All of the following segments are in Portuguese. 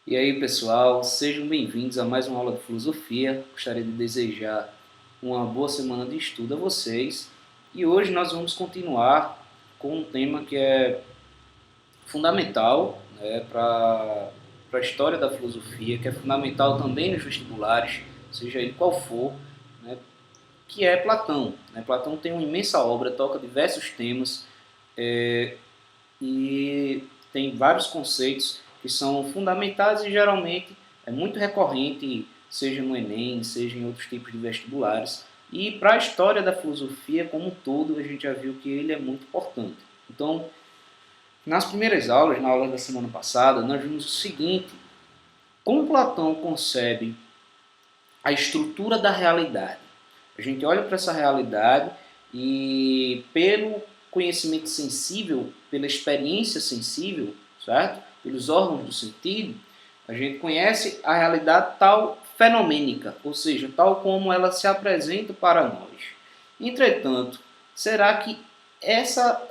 E aí, pessoal, sejam bem-vindos a mais uma aula de filosofia. Gostaria de desejar uma boa semana de estudo a vocês. E hoje nós vamos continuar com um tema que é fundamental, né, para a história da filosofia, que é fundamental também nos vestibulares, seja ele qual for, né, que é Platão. Né? Platão tem uma imensa obra, toca diversos temas, e tem vários conceitos que são fundamentais e geralmente é muito recorrente, seja no Enem, seja em outros tipos de vestibulares. E para a história da filosofia como um todo, a gente já viu que ele é muito importante. Então, nas primeiras aulas, na aula da semana passada, nós vimos o seguinte: como Platão concebe a estrutura da realidade. A gente olha para essa realidade e, pelo conhecimento sensível, pela experiência sensível, certo? Pelos órgãos do sentido, a gente conhece a realidade tal fenomênica, ou seja, tal como ela se apresenta para nós. Entretanto, será que essa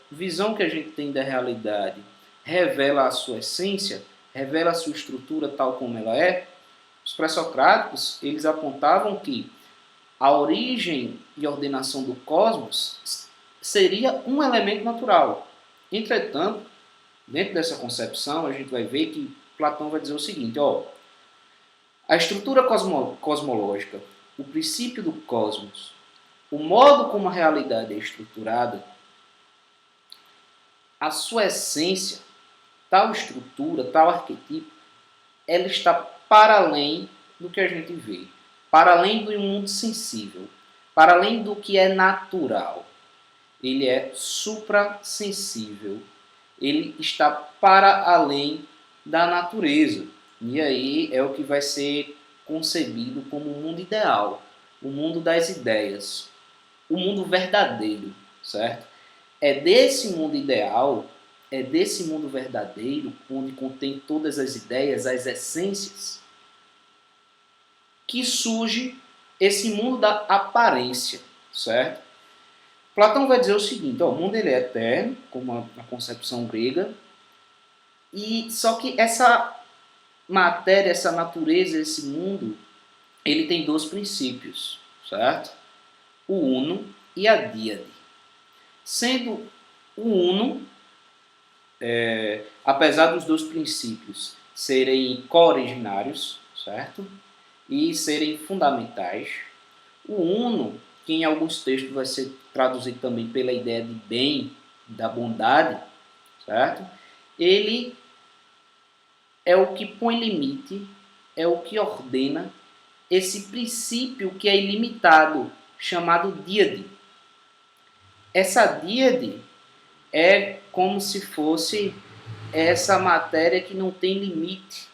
visão que a gente tem da realidade revela a sua essência, revela a sua estrutura tal como ela é? Os pré-socráticos, eles apontavam que a origem e ordenação do cosmos seria um elemento natural. Entretanto, dentro dessa concepção, a gente vai ver que Platão vai dizer o seguinte: a estrutura cosmológica, o princípio do cosmos, o modo como a realidade é estruturada, a sua essência, tal estrutura, tal arquetipo, ela está para além do que a gente vê, para além do mundo sensível, para além do que é natural. Ele é suprassensível, ele está para além da natureza. E aí é o que vai ser concebido como o mundo ideal, o mundo das ideias, o mundo verdadeiro, certo? É desse mundo ideal, é desse mundo verdadeiro, onde contém todas as ideias, as essências, que surge esse mundo da aparência, certo? Platão vai dizer o seguinte: o mundo ele é eterno, como a concepção grega, e só que essa matéria, essa natureza, esse mundo, ele tem dois princípios, certo? O uno e a díade. Sendo o uno, apesar dos dois princípios serem co-originários, certo? E serem fundamentais, o uno, que em alguns textos vai ser traduzido também pela ideia de bem, da bondade, certo? Ele é o que põe limite, é o que ordena esse princípio que é ilimitado, chamado díade. Essa díade é como se fosse essa matéria que não tem limite,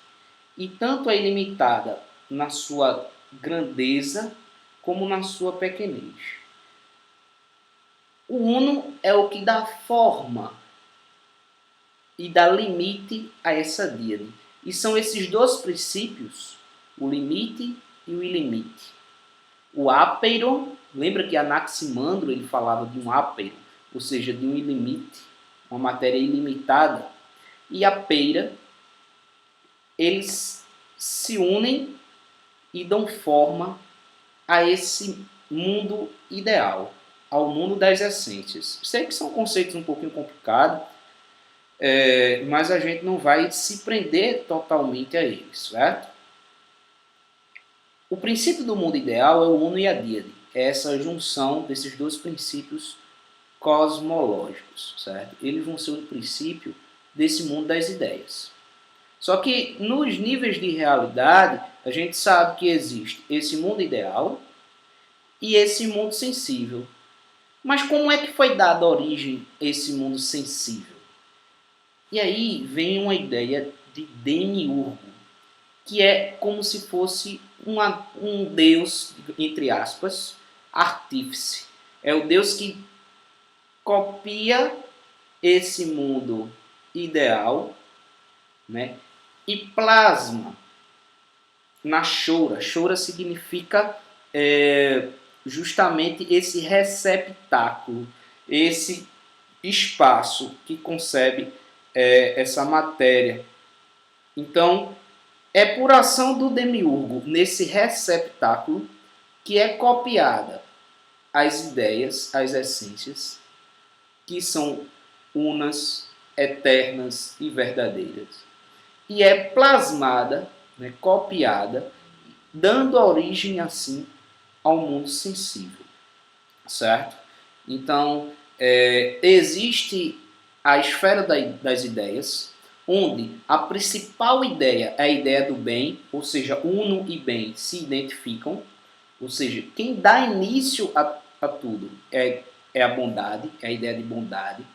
e tanto é ilimitada na sua grandeza como na sua pequenez. O uno é o que dá forma e dá limite a essa díade. E são esses dois princípios, o limite e o ilimite. O ápeiro, lembra que Anaximandro ele falava de um ápeiro, ou seja, de um ilimite, uma matéria ilimitada. E a peira, eles se unem e dão forma a esse mundo ideal, ao mundo das essências. Sei que são conceitos um pouquinho complicados, mas a gente não vai se prender totalmente a eles, certo? O princípio do mundo ideal é o uno e a díade, é essa junção desses dois princípios cosmológicos, certo? Eles vão ser o princípio desse mundo das ideias. Só que nos níveis de realidade, a gente sabe que existe esse mundo ideal e esse mundo sensível. Mas como é que foi dada origem a esse mundo sensível? E aí vem uma ideia de Demiurgo, que é como se fosse um deus, entre aspas, artífice. É o deus que copia esse mundo ideal, né, e plasma na Shoura. Shoura significa justamente esse receptáculo, esse espaço que concebe essa matéria Então, é por ação do demiurgo nesse receptáculo que é copiada as ideias, as essências, que são unas, eternas e verdadeiras. E é plasmada, né, copiada, dando origem assim ao mundo sensível, certo? Então, existe a esfera das ideias, onde a principal ideia é a ideia do bem, ou seja, uno e bem se identificam, ou seja, quem dá início a tudo é a bondade, é a ideia de bondade,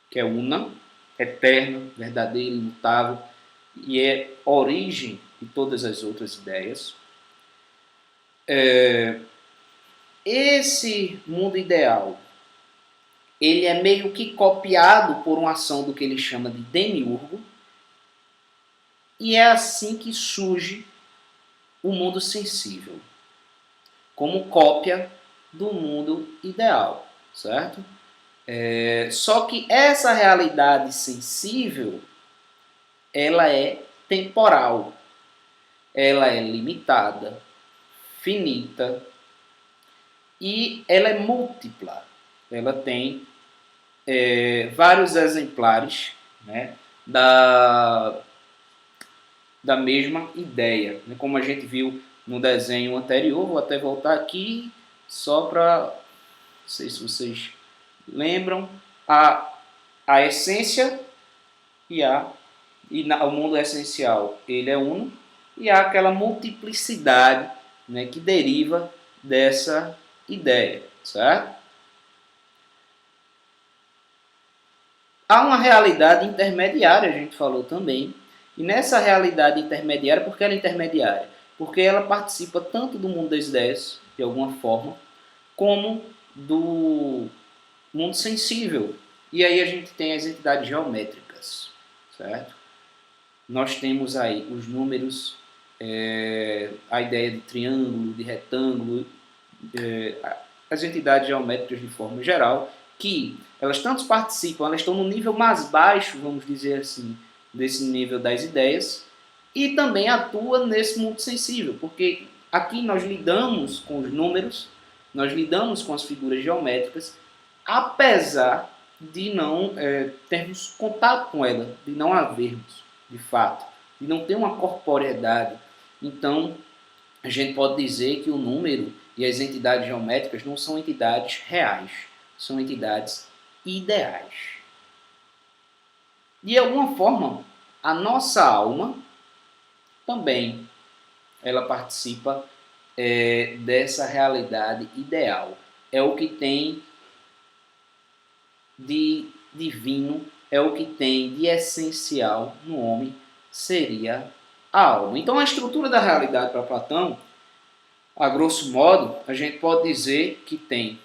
que é una, eterna, verdadeira, imutável, e é origem de todas as outras ideias. Esse mundo ideal, ele é meio que copiado por uma ação do que ele chama de demiurgo, e é assim que surge o mundo sensível, como cópia do mundo ideal, certo? Só que essa realidade sensível, ela é temporal, ela é limitada, finita e ela é múltipla. Ela tem vários exemplares, né, da mesma ideia. Como a gente viu no desenho anterior, vou até voltar aqui só para, não sei se vocês lembram, a essência o mundo essencial, ele é uno, e há aquela multiplicidade, né, que deriva dessa ideia, certo? Há uma realidade intermediária, a gente falou também, e nessa realidade intermediária, por que ela é intermediária? Porque ela participa tanto do mundo das ideias, de alguma forma, como do mundo sensível. E aí a gente tem as entidades geométricas, certo? Nós temos aí os números, a ideia de triângulo, de retângulo, as entidades geométricas de forma geral, que elas tanto participam, elas estão no nível mais baixo, vamos dizer assim, desse nível das ideias, e também atuam nesse mundo sensível, porque aqui nós lidamos com os números, nós lidamos com as figuras geométricas, apesar de não termos contato com ela, de não havermos, de fato, de não ter uma corporeidade. Então, a gente pode dizer que o número e as entidades geométricas não são entidades reais, são entidades ideais. De alguma forma, a nossa alma também ela participa dessa realidade ideal. É o que tem de divino, é o que tem de essencial no homem, seria a alma. Então, a estrutura da realidade para Platão, a grosso modo, a gente pode dizer que tem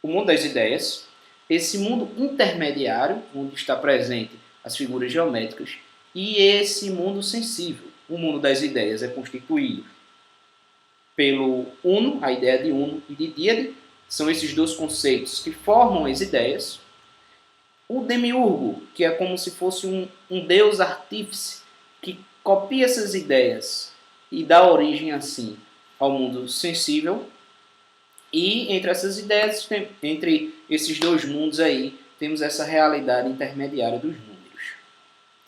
o mundo das ideias, esse mundo intermediário, onde está presente as figuras geométricas, e esse mundo sensível. O mundo das ideias é constituído pelo uno, a ideia de uno e de díade, são esses dois conceitos que formam as ideias. O demiurgo, que é como se fosse um deus artífice, que copia essas ideias e dá origem assim ao mundo sensível. E entre essas ideias, entre esses dois mundos aí, temos essa realidade intermediária dos números.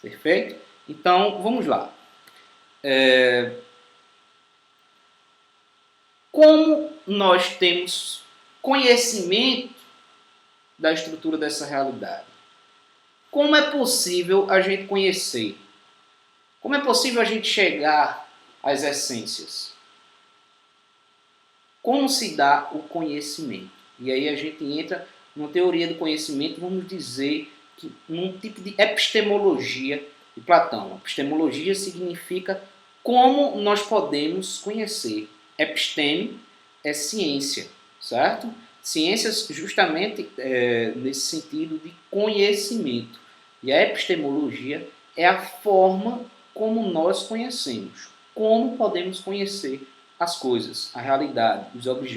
Perfeito? Então, vamos lá. Como nós temos conhecimento da estrutura dessa realidade? Como é possível a gente conhecer? Como é possível a gente chegar às essências? Como se dá o conhecimento? E aí a gente entra numa teoria do conhecimento, vamos dizer, que num tipo de epistemologia de Platão. Epistemologia significa como nós podemos conhecer. Episteme é ciência, certo? Ciências justamente nesse sentido de conhecimento. E a epistemologia é a forma como nós conhecemos. Como podemos conhecer as coisas, a realidade, os objetos.